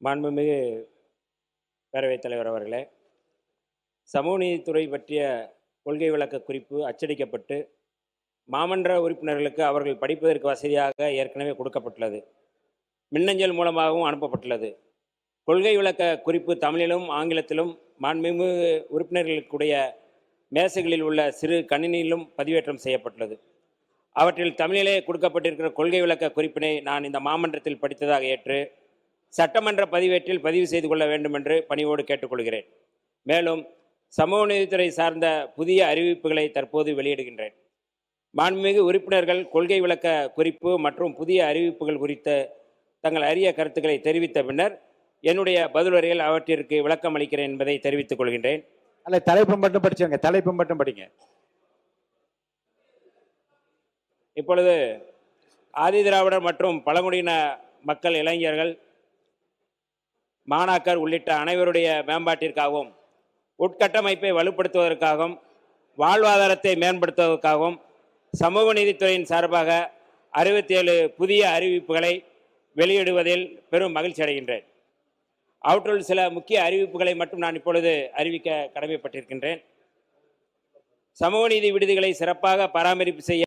மாண்புமிகு பேரவைத் தலைவர் அவர்களே, சமூக நீதித்துறை பற்றிய கொள்கை விளக்க குறிப்பு அச்சடிக்கப்பட்டு மாமன்ற உறுப்பினர்களுக்கு அவர்கள் படிப்பதற்கு வசதியாக ஏற்கனவே கொடுக்கப்பட்டுள்ளது. மின்னஞ்சல் மூலமாகவும் அனுப்பப்பட்டுள்ளது. கொள்கை விளக்க குறிப்பு தமிழிலும் ஆங்கிலத்திலும் மாண்புமிகு உறுப்பினர்களுக்குடைய மேசைகளில் உள்ள சிறு கணினியிலும் பதிவேற்றம் செய்யப்பட்டுள்ளது. அவற்றில் தமிழிலே கொடுக்கப்பட்டிருக்கிற கொள்கை விளக்க குறிப்பினை நான் இந்த மாமன்றத்தில் படித்ததாக ஏற்று சட்டமன்ற பதிவேட்டில் பதிவு செய்து கொள்ள வேண்டும் என்று பணிவோடு கேட்டுக்கொள்கிறேன். மேலும் சமூக நீதித்துறை சார்ந்த புதிய அறிவிப்புகளை தற்போது வெளியிடுகின்றேன். மாண்புமிகு உறுப்பினர்கள் கொள்கை விளக்க குறிப்பு மற்றும் புதிய அறிவிப்புகள் குறித்த தங்கள் அரிய கருத்துக்களை தெரிவித்த பின்னர் என்னுடைய பதிலுரையில் அவற்றிற்கு விளக்கம் அளிக்கிறேன் என்பதை தெரிவித்துக் கொள்கின்றேன். அல்ல, தலைப்பு மட்டும் படிச்சாங்க, தலைப்பு மட்டும் படிங்க. இப்பொழுது ஆதிதிராவிடர் மற்றும் பழங்குடியின மக்கள், இளைஞர்கள், மாணாக்கர் உள்ளிட்ட அனைவருடைய மேம்பாட்டிற்காகவும் உட்கட்டமைப்பை வலுப்படுத்துவதற்காகவும் வாழ்வாதாரத்தை மேம்படுத்துவதற்காகவும் சமூக நீதித்துறையின் சார்பாக 67 புதிய அறிவிப்புகளை வெளியிடுவதில் பெரும் மகிழ்ச்சி அடைகின்றேன். அவற்றுள் சில முக்கிய அறிவிப்புகளை மட்டும் நான் இப்பொழுது அறிவிக்க கடமைப்பட்டிருக்கின்றேன். சமூக நீதி விடுதிகளை சிறப்பாக பராமரிப்பு செய்ய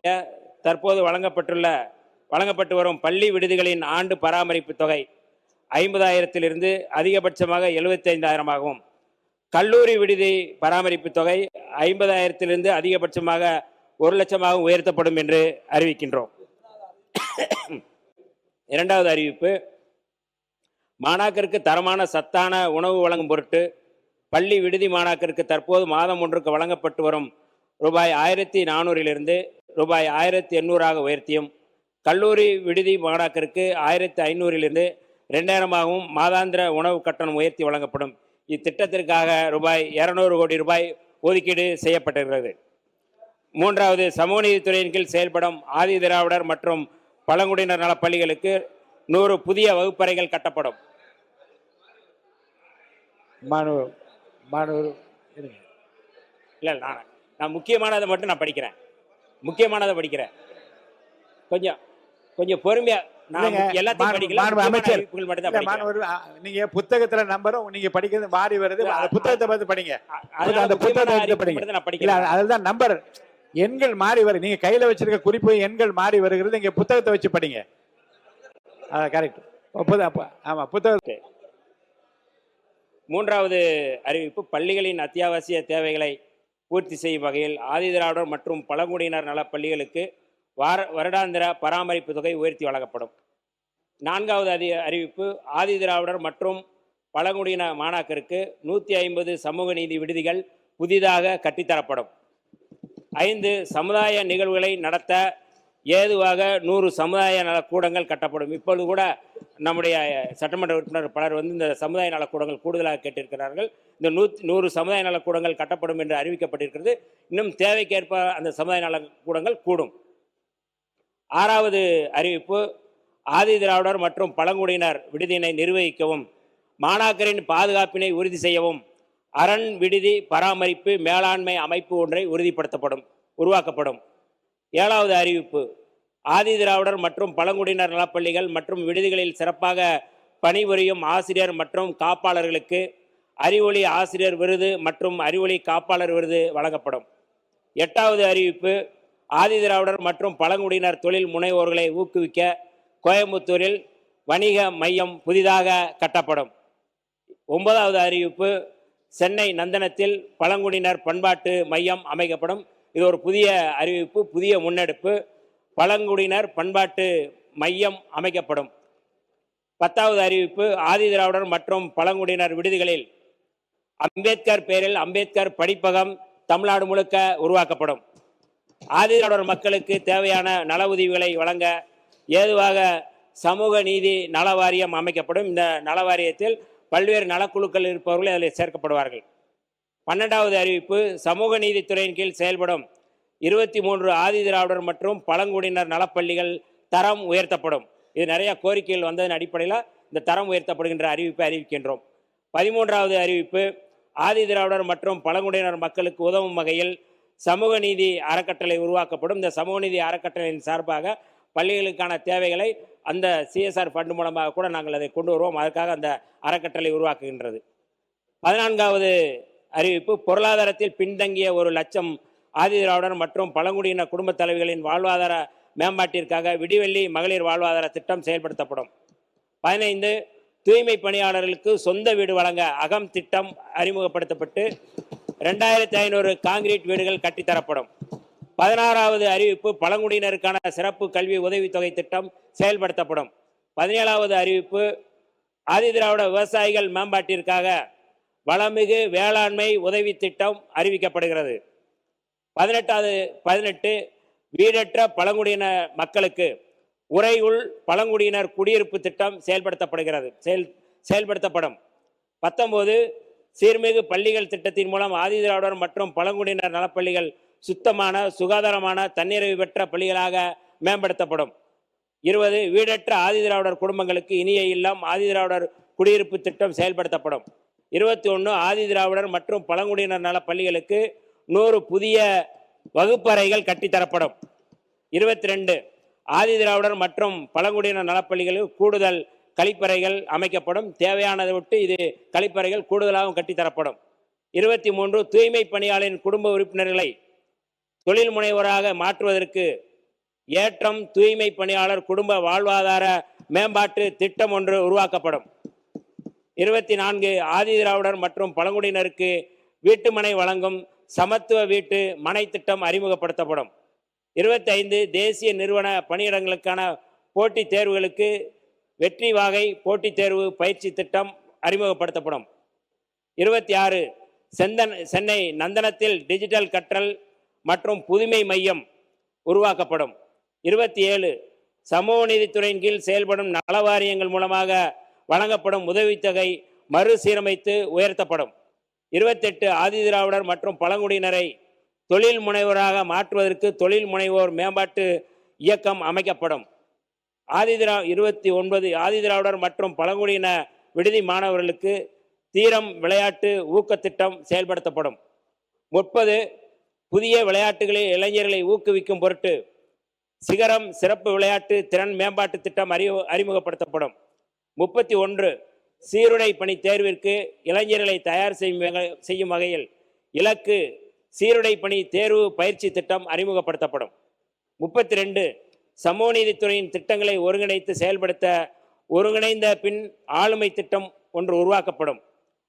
தற்போது வழங்கப்பட்டு வரும் பள்ளி விடுதிகளின் ஆண்டு பராமரிப்பு தொகை 50,000 அதிகபட்சமாக 75,000 கல்லூரி விடுதி பராமரிப்பு தொகை 50,000 அதிகபட்சமாக 1,00,000 உயர்த்தப்படும் என்று அறிவிக்கின்றோம். இரண்டாவது அறிவிப்பு, மாணாக்கருக்கு தரமான சத்தான உணவு வழங்கும் பொருட்டு பள்ளி விடுதி மாணாக்கருக்கு தற்போது மாதம் ஒன்றுக்கு வழங்கப்பட்டு வரும் ரூபாய் 1,400 ரூபாய் 1,800 உயர்த்தியும், கல்லூரி விடுதி மாணாக்கருக்கு 1,500 2,000 மாதாந்திர உணவு கட்டணம் உயர்த்தி வழங்கப்படும். இத்திட்டத்திற்காக ரூபாய் 200 கோடி ரூபாய் ஒதுக்கீடு செய்யப்பட்டிருக்கிறது. மூன்றாவது, சமூக நீதித்துறையின் கீழ் செயல்படும் ஆதி திராவிடர் மற்றும் பழங்குடியினர் நல பள்ளிகளுக்கு 100 புதிய வகுப்பறைகள் கட்டப்படும். இல்லை, நான் முக்கியமானதை மட்டும் நான் படிக்கிறேன். கொஞ்சம் பொறுமையா நீங்க புத்தகத்துல நம்பரும் நீங்க படிக்கிறது மாறி வருது. புத்தகத்தை பார்த்து படிங்க. அந்த புத்தகத்தை படிங்க. அதுதான் நம்பர் எண்கள் மாறி வருது. நீங்க கையில வச்சிருக்க குறிப்பு எண்கள் மாறி வருகிறது. நீங்க புத்தகத்தை வச்சு படிங்க. கரெக்ட். ஆமா, புத்தகத்தை. மூன்றாவது அறிவிப்பு, பள்ளிகளின் அத்தியாவசிய தேவைகளை பூர்த்தி செய்யும் வகையில் ஆதிதிராவிடர் மற்றும் பழங்குடியினர் நல பள்ளிகளுக்கு வருடாந்திர பராமரிப்பு தொகை உயர்த்தி வழங்கப்படும். நான்காவது அறிவிப்பு, ஆதிதிராவிடர் மற்றும் பழங்குடியின மாணாக்கருக்கு 150 சமூக நீதி விடுதிகள் புதிதாக கட்டித்தரப்படும். 5 சமுதாய நிகழ்வுகளை நடத்த ஏதுவாக 100 சமுதாய நலக்கூடங்கள் கட்டப்படும். இப்பொழுது கூட நம்முடைய சட்டமன்ற உறுப்பினர் பலர் இந்த சமுதாய நலக்கூடங்கள் கூடுதலாக கேட்டிருக்கிறார்கள். இந்த 100 சமுதாய நலக்கூடங்கள் கட்டப்படும் என்று அறிவிக்கப்பட்டிருக்கிறது. இன்னும் தேவைக்கேற்ப அந்த சமுதாய நலக்கூடங்கள் கூடும். ஆறாவது அறிவிப்பு, ஆதி திராவிடர் மற்றும் பழங்குடியினர் விடுதியினை நிர்வகிக்கவும் மாணாக்கரின் பாதுகாப்பினை உறுதி செய்யவும் அரண் விடுதி பராமரிப்பு மேலாண்மை அமைப்பு ஒன்றை உருவாக்கப்படும். ஏழாவது அறிவிப்பு, ஆதி திராவிடர் மற்றும் பழங்குடியினர் நலப்பள்ளிகள் மற்றும் விடுதிகளில் சிறப்பாக பணிபுரியும் ஆசிரியர் மற்றும் காப்பாளர்களுக்கு அறிவொளி ஆசிரியர் விருது மற்றும் அறிவொளி காப்பாளர் விருது வழங்கப்படும். எட்டாவது அறிவிப்பு, ஆதி திராவிடர் மற்றும் பழங்குடியினர் தொழில் முனைவோர்களை ஊக்குவிக்க கோயம்புத்தூரில் வணிக மையம் புதிதாக கட்டப்படும். 9வது அறிவிப்பு, சென்னை நந்தனத்தில் பழங்குடியினர் பண்பாட்டு மையம் அமைக்கப்படும். இது ஒரு புதிய அறிவிப்பு, புதிய முன்னெடுப்பு. பழங்குடியினர் பண்பாட்டு மையம் அமைக்கப்படும். 10வது அறிவிப்பு, ஆதி திராவிடர் மற்றும் பழங்குடியினர் விடுதிகளில் அம்பேத்கர் பெயரில் அம்பேத்கர் படிப்பகம் தமிழ்நாடு முழுக்க உருவாக்கப்படும். ஆதி திராவிடர் மக்களுக்கு தேவையான நல உதவிகளை வழங்க ஏதுவாக சமூக நீதி நல வாரியம் அமைக்கப்படும். இந்த நல வாரியத்தில் பல்வேறு நலக்குழுக்கள் இருப்பவர்கள் அதில் சேர்க்கப்படுவார்கள். 12வது அறிவிப்பு, சமூக நீதித்துறையின் கீழ் செயல்படும் 23 ஆதி திராவிடர் மற்றும் பழங்குடியினர் நலப்பள்ளிகள் தரம் உயர்த்தப்படும். இது நிறைய கோரிக்கைகள் வந்ததன் அடிப்படையில் இந்த தரம் உயர்த்தப்படுகின்ற அறிவிப்பை அறிவிக்கின்றோம். 13வது அறிவிப்பு, ஆதி திராவிடர் மற்றும் பழங்குடியினர் மக்களுக்கு உதவும் வகையில் சமூக நீதி அறக்கட்டளை உருவாக்கப்படும். இந்த சமூக நீதி அறக்கட்டளையின் சார்பாக பள்ளிகளுக்கான தேவைகளை அந்த சிஎஸ்ஆர் ஃபண்ட் மூலமாக கூட நாங்கள் அதை கொண்டு வருவோம். அதற்காக அந்த அறக்கட்டளை உருவாக்குகின்றது. 14வது அறிவிப்பு, பொருளாதாரத்தில் பின்தங்கிய 1,00,000 ஆதிதிராவிடர் மற்றும் பழங்குடியின குடும்பத் தலைவிகளின் வாழ்வாதார மேம்பாட்டிற்காக விடிவெள்ளி மகளிர் வாழ்வாதார திட்டம் செயல்படுத்தப்படும். 15 தூய்மை பணியாளர்களுக்கு சொந்த வீடு வழங்க அகம் திட்டம் அறிமுகப்படுத்தப்பட்டு 2500 காங்கிரீட் வீடுகள் கட்டித்தரப்படும். 16வது அறிவிப்பு, பழங்குடியினருக்கான சிறப்பு கல்வி உதவித்தொகை திட்டம் செயல்படுத்தப்படும். 17வது அறிவிப்பு, ஆதிதிராவிட விவசாயிகள் மேம்பாட்டிற்காக வளமிகு வேளாண்மை உதவி திட்டம் அறிவிக்கப்படுகிறது. 18 வீடற்ற பழங்குடியின மக்களுக்கு உறையுள் பழங்குடியினர் குடியிருப்பு திட்டம் செயல்படுத்தப்படும். 19 சீர்மிகு பள்ளிகள் திட்டத்தின் மூலம் ஆதிதிராவிடர் மற்றும் பழங்குடியினர் நலப்பள்ளிகள் சுத்தமான சுகாதாரமான தன்னிறைவு பெற்ற பள்ளிகளாக மேம்படுத்தப்படும். 20 வீடற்ற ஆதிதிராவிடர் குடும்பங்களுக்கு இனிய இல்லம் ஆதிதிராவிடர் குடியிருப்பு திட்டம் செயல்படுத்தப்படும். 21 ஆதிதிராவிடர் மற்றும் பழங்குடியினர் நல பள்ளிகளுக்கு 100 புதிய வகுப்பறைகள் கட்டித்தரப்படும். 22 ஆதிதிராவிடர் மற்றும் பழங்குடியினர் நலப்பள்ளிகளுக்கு கூடுதல் கழிப்பறைகள் அமைக்கப்படும். தேவையானதை விட்டு இது கழிப்பறைகள் கூடுதலாகவும் கட்டித்தரப்படும். 23 தூய்மை பணியாளரின் குடும்ப உறுப்பினர்களை தொழில் முனைவோராக மாற்றுவதற்கு ஏற்றம் தூய்மை பணியாளர் குடும்ப வாழ்வாதார மேம்பாட்டு திட்டம் ஒன்று உருவாக்கப்படும். 24 ஆதிதிராவிடர் மற்றும் பழங்குடியினருக்கு வீட்டுமனை வழங்கும் சமத்துவ வீட்டு மனை திட்டம் அறிமுகப்படுத்தப்படும். 25 தேசிய நிறுவன பணியிடங்களுக்கான போட்டித் தேர்வுகளுக்கு வெற்றி வாகை போட்டித் தேர்வு பயிற்சி திட்டம் அறிமுகப்படுத்தப்படும். 26 சென்னை நந்தனத்தில் டிஜிட்டல் கற்றல் மற்றும் புதுமை மையம் உருவாக்கப்படும். 27 சமூக நீதித்துறையின் கீழ் செயல்படும் நலவாரியங்கள் மூலமாக வழங்கப்படும் உதவித்தொகை மறுசீரமைத்து உயர்த்தப்படும். 28 ஆதிதிராவிடர் மற்றும் பழங்குடியினரை தொழில் முனைவோராக மாற்றுவதற்கு தொழில் முனைவோர் மேம்பாட்டு இயக்கம் அமைக்கப்படும். 29 ஆதிதிராவிடர் மற்றும் பழங்குடியின விடுதி மாணவர்களுக்கு தீரம் விளையாட்டு ஊக்கத்திட்டம் செயல்படுத்தப்படும். 30 புதிய விளையாட்டுகளில் இளைஞர்களை ஊக்குவிக்கும் பொருட்டு சிகரம் சிறப்பு விளையாட்டு திறன் மேம்பாட்டு திட்டம் அறிமுகப்படுத்தப்படும். 31 சீருடை பணி தேர்விற்கு இளைஞர்களை தயார் செய்யும் வகையில் இலக்கு சீருடை பணி தேர்வு பயிற்சி திட்டம் அறிமுகப்படுத்தப்படும். 32 சமூக நீதித்துறையின் திட்டங்களை ஒருங்கிணைத்து செயல்படுத்த ஒருங்கிணைந்த பின் ஆளுமை திட்டம் ஒன்று உருவாக்கப்படும்.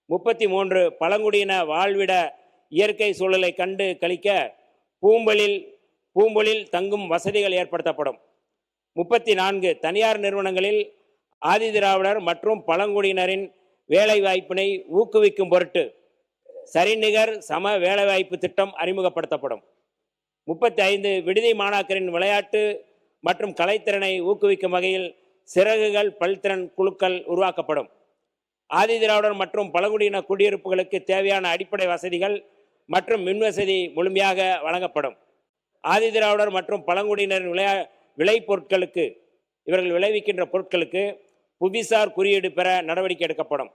33 பழங்குடியின வாழ்விட இயற்கை சூழலை கண்டு கழிக்க பூம்பொழில் தங்கும் வசதிகள் ஏற்படுத்தப்படும். 34 தனியார் நிறுவனங்களில் ஆதிதிராவிடர் மற்றும் பழங்குடியினரின் வேலைவாய்ப்பினை ஊக்குவிக்கும் பொருட்டு சரிநிகர் சம வேலைவாய்ப்பு திட்டம் அறிமுகப்படுத்தப்படும். 35 விடுதி மாணாக்கரின் விளையாட்டு மற்றும் கலைத்திறனை ஊக்குவிக்கும் வகையில் சிறகுகள் பல்திறன் குழுக்கள் உருவாக்கப்படும். ஆதிதிராவிடர் மற்றும் பழங்குடியின குடியிருப்புகளுக்கு தேவையான அடிப்படை வசதிகள் மற்றும் மின்வசதி முழுமையாக வழங்கப்படும். ஆதிதிராவிடர் மற்றும் பழங்குடியினரின் விளை பொருட்களுக்கு இவர்கள் விளைவிக்கின்ற பொருட்களுக்கு புவிசார் குறியீடு பெற நடவடிக்கை எடுக்கப்படும்.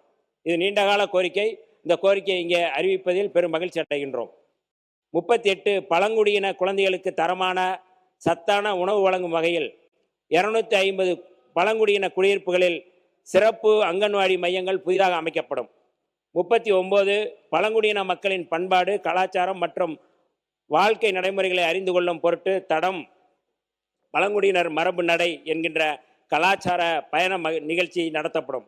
இது நீண்டகால கோரிக்கை. இந்த கோரிக்கையை இங்கே அறிவிப்பதில் பெரும் மகிழ்ச்சி அடைகின்றோம். 38 பழங்குடியின குழந்தைகளுக்கு தரமான சத்தான உணவு வழங்கும் வகையில் 250 பழங்குடியின குடியிருப்புகளில் சிறப்பு அங்கன்வாடி மையங்கள் புதிதாக அமைக்கப்படும். 39 பழங்குடியின மக்களின் பண்பாடு கலாச்சாரம் மற்றும் வாழ்க்கை நடைமுறைகளை அறிந்து கொள்ளும் பொருட்டு தடம் பழங்குடியினர் மரபு நடை என்கின்ற கலாச்சார பயண நிகழ்ச்சி நடத்தப்படும்.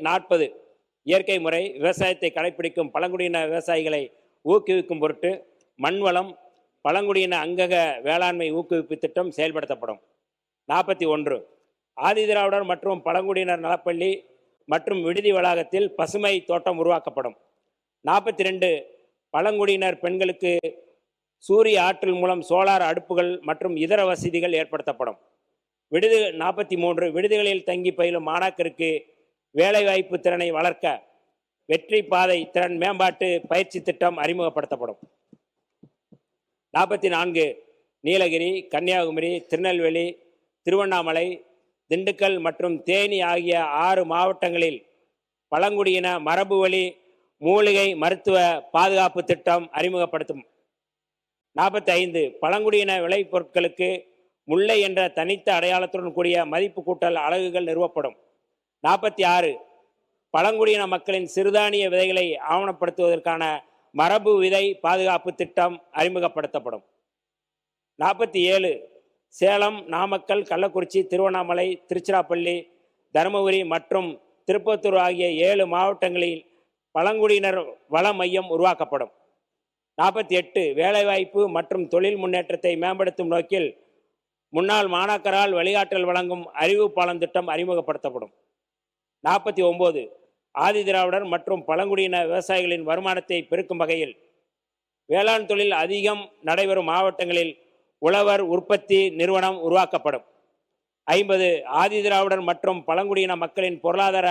40 இயற்கை முறை விவசாயத்தை கடைபிடிக்கும் பழங்குடியின விவசாயிகளை ஊக்குவிக்கும் பொருட்டு மண்வளம் பழங்குடியின அங்கக வேளாண்மை ஊக்குவிப்பு திட்டம் செயல்படுத்தப்படும். 41 ஆதிதிராவிடர் மற்றும் பழங்குடியினர் நலப்பள்ளி மற்றும் விடுதி வளாகத்தில் பசுமை தோட்டம் உருவாக்கப்படும். 42 பழங்குடியினர் பெண்களுக்கு சூரிய ஆற்றல் மூலம் சோலார் அடுப்புகள் மற்றும் இதர வசதிகள் ஏற்படுத்தப்படும். 43 விடுதிகளில் தங்கி பயிலும் மாணாக்கருக்கு வேலைவாய்ப்பு திறனை வளர்க்க வெற்றி பாதை திறன் மேம்பாட்டு பயிற்சி திட்டம் அறிமுகப்படுத்தப்படும். 44 நீலகிரி கன்னியாகுமரி திருநெல்வேலி திருவண்ணாமலை திண்டுக்கல் மற்றும் தேனி ஆகிய 6 மாவட்டங்களில் பழங்குடியின மரபு வழி மூலிகை மருத்துவ பாதுகாப்பு திட்டம் 45 பழங்குடியின விளைபொருட்களுக்கு முல்லை என்ற தனித்த அடையாளத்துடன் கூடிய மதிப்பு கூட்டல் அலகுகள் நிறுவப்படும். 46 பழங்குடியின மக்களின் சிறுதானிய விதைகளை ஆவணப்படுத்துவதற்கான மரபு விதை பாதுகாப்பு திட்டம் அறிமுகப்படுத்தப்படும். 47 சேலம், நாமக்கல், கள்ளக்குறிச்சி, திருவண்ணாமலை, திருச்சிராப்பள்ளி, தருமபுரி மற்றும் திருப்பத்தூர் ஆகிய 7 மாவட்டங்களில் பழங்குடியினர் வள மையம் உருவாக்கப்படும். 48 வேலைவாய்ப்பு மற்றும் தொழில் முன்னேற்றத்தை மேம்படுத்தும் நோக்கில் முன்னாள் மாணாக்கரால் வழிகாட்டல் வழங்கும் அறிவு பாலம் திட்டம் அறிமுகப்படுத்தப்படும். 49 ஆதிதிராவிடர் மற்றும் பழங்குடியின விவசாயிகளின் வருமானத்தை பெருக்கும் வகையில் வேளாண் தொழில் அதிகம் நடைபெறும் மாவட்டங்களில் உழவர் உற்பத்தி நிறுவனம் உருவாக்கப்படும். 50 ஆதிதிராவிடர் மற்றும் பழங்குடியின மக்களின் பொருளாதார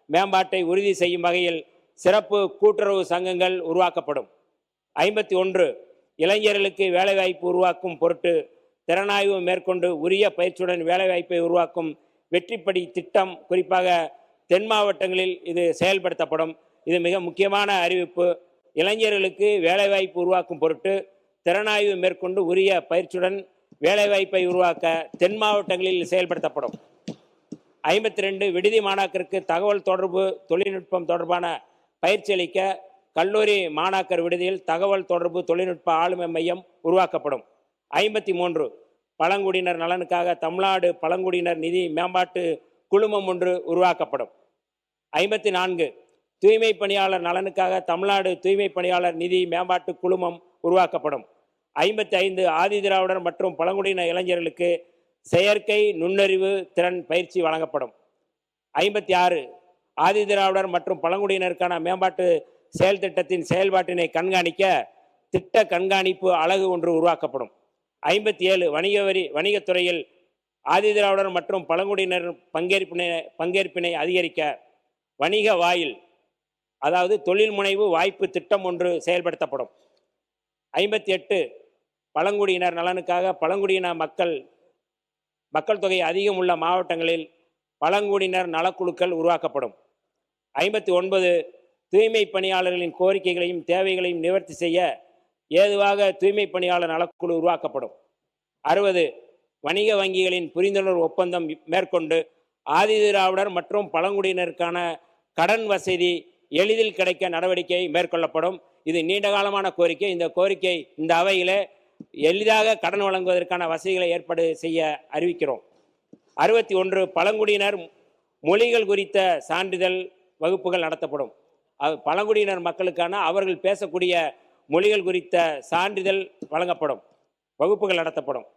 மேம்பாட்டை உறுதி செய்யும் வகையில் சிறப்பு கூட்டுறவு சங்கங்கள் உருவாக்கப்படும். 51 இளைஞர்களுக்கு வேலைவாய்ப்பு உருவாக்கும் பொருட்டு திறனாய்வு மேற்கொண்டு உரிய பயிற்சியுடன் வேலைவாய்ப்பை உருவாக்கும் வெற்றிப்படி திட்டம் குறிப்பாக தென் மாவட்டங்களில் இது செயல்படுத்தப்படும். இது மிக முக்கியமான அறிவிப்பு. இளைஞர்களுக்கு வேலைவாய்ப்பு உருவாக்கும் பொருட்டு திறனாய்வு மேற்கொண்டு உரிய பயிற்சியுடன் வேலைவாய்ப்பை உருவாக்க தென் மாவட்டங்களில் செயல்படுத்தப்படும். 52 விடுதி மாணாக்கருக்கு தகவல் தொடர்பு தொழில்நுட்பம் தொடர்பான பயிற்சி அளிக்க கல்லூரி மாணாக்கர் விடுதியில் தகவல் தொடர்பு தொழில்நுட்ப ஆளுமை மையம் உருவாக்கப்படும். 53 பழங்குடியினர் நலனுக்காக தமிழ்நாடு பழங்குடியினர் நிதி மேம்பாட்டு குழுமம் ஒன்று உருவாக்கப்படும். 54 தூய்மை பணியாளர் நலனுக்காக தமிழ்நாடு தூய்மை பணியாளர் நிதி மேம்பாட்டு குழுமம் உருவாக்கப்படும். 55 ஆதிதிராவிடர் மற்றும் பழங்குடியின இளைஞர்களுக்கு செயற்கை நுண்ணறிவு திறன் பயிற்சி வழங்கப்படும். 56 ஆதிதிராவிடர் மற்றும் பழங்குடியினருக்கான மேம்பாட்டு செயல் திட்டத்தின் செயல்பாட்டினை கண்காணிக்க திட்ட கண்காணிப்பு அலகு ஒன்று உருவாக்கப்படும். 57 வணிகத்துறையில் ஆதிதிராவிடர் மற்றும் பழங்குடியினர் பங்கேற்பினை அதிகரிக்க வணிக வாயில் அதாவது தொழில் முனைவு வாய்ப்பு திட்டம் ஒன்று செயல்படுத்தப்படும். 58 பழங்குடியினர் நலனுக்காக பழங்குடியின மக்கள் தொகை அதிகம் உள்ள மாவட்டங்களில் பழங்குடியினர் நலக்குழுக்கள் உருவாக்கப்படும். 59 தூய்மை பணியாளர்களின் கோரிக்கைகளையும் தேவைகளையும் நிவர்த்தி செய்ய ஏதுவாக தூய்மை பணியாளர் நலக்குழு உருவாக்கப்படும். 60 வணிக வங்கிகளின் புரிந்துணர்வு ஒப்பந்தம் மேற்கொண்டு ஆதிதிராவிடர் மற்றும் பழங்குடியினருக்கான கடன் வசதி எளிதில் கிடைக்க நடவடிக்கை மேற்கொள்ளப்படும். இது நீண்டகாலமான கோரிக்கை. இந்த கோரிக்கை இந்த அவையிலே எளிதாக கடன் வழங்குவதற்கான வசதிகளை ஏற்பாடு செய்ய அறிவிக்கிறோம். 61 பழங்குடியினர் மொழிகள் குறித்த சான்றிதழ் வகுப்புகள் நடத்தப்படும். பழங்குடியினர் மக்களுக்கான அவர்கள் பேசக்கூடிய மொழிகள் குறித்த சான்றிதழ் வழங்கப்படும், வகுப்புகள் நடத்தப்படும்.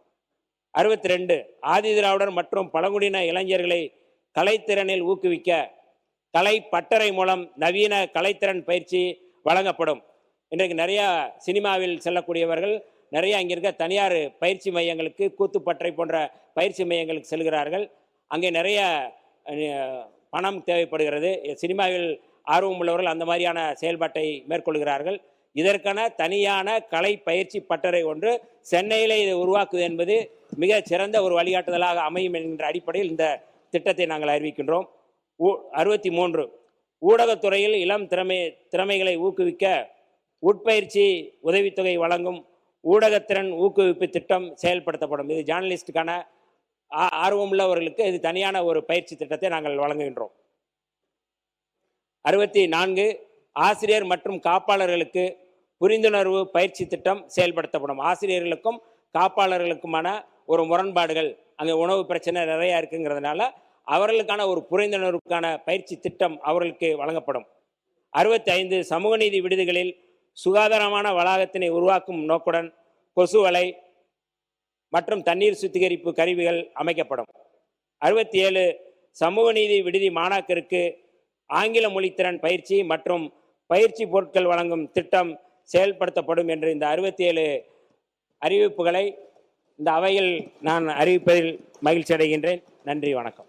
62 ஆதிதிராவிடர் மற்றும் பழங்குடியின இளைஞர்களை கலைத்திறனில் ஊக்குவிக்க கலை பட்டறை மூலம் நவீன கலைத்திறன் பயிற்சி வழங்கப்படும். இன்றைக்கு நிறையா சினிமாவில் செல்லக்கூடியவர்கள் நிறையா இங்கே இருக்க தனியார் பயிற்சி மையங்களுக்கு கூத்துப்பட்டறை போன்ற பயிற்சி மையங்களுக்கு செல்கிறார்கள். அங்கே நிறைய பணம் தேவைப்படுகிறது. சினிமாவில் ஆர்வம் உள்ளவர்கள் அந்த மாதிரியான செயல்பாட்டை மேற்கொள்கிறார்கள். இதற்கான தனியான கலை பயிற்சி பட்டறை ஒன்று சென்னையில் இதை உருவாக்குவது என்பது மிக சிறந்த ஒரு வழிகாட்டுதலாக அமையும் என்கின்ற அடிப்படையில் இந்த திட்டத்தை நாங்கள் அறிவிக்கின்றோம். 63 ஊடகத்துறையில் இளம் திறமைகளை ஊக்குவிக்க உட்பயிற்சி உதவித்தொகை வழங்கும் ஊடகத்திறன் ஊக்குவிப்பு திட்டம் செயல்படுத்தப்படும். இது ஜேர்னலிஸ்டுக்கான ஆர்வமுள்ளவர்களுக்கு இது தனியான ஒரு பயிற்சி திட்டத்தை நாங்கள் வழங்குகின்றோம். 64 ஆசிரியர் மற்றும் காப்பாளர்களுக்கு புரிந்துணர்வு பயிற்சி திட்டம் செயல்படுத்தப்படும். ஆசிரியர்களுக்கும் காப்பாளர்களுக்குமான ஒரு முரண்பாடுகள், அங்கே உணவு பிரச்சனை நிறையா இருக்குங்கிறதுனால அவர்களுக்கான ஒரு புரிந்துணர்வுக்கான பயிற்சி திட்டம் அவர்களுக்கு வழங்கப்படும். 65 சமூக நீதி விடுதிகளில் சுகாதாரமான வளாகத்தினை உருவாக்கும் நோக்குடன் கொசு வலை மற்றும் தண்ணீர் சுத்திகரிப்பு கருவிகள் அமைக்கப்படும். 67 சமூக நீதி விடுதி மாணாக்கருக்கு ஆங்கில மொழித்திறன் பயிற்சி மற்றும் பயிற்சி பொருட்கள் வழங்கும் திட்டம் செயல்படுத்தப்படும் என்று இந்த 67 அறிவிப்புகளை இந்த அவையில் நான் அறிவிப்பதில் மகிழ்ச்சி அடைகின்றேன். நன்றி, வணக்கம்.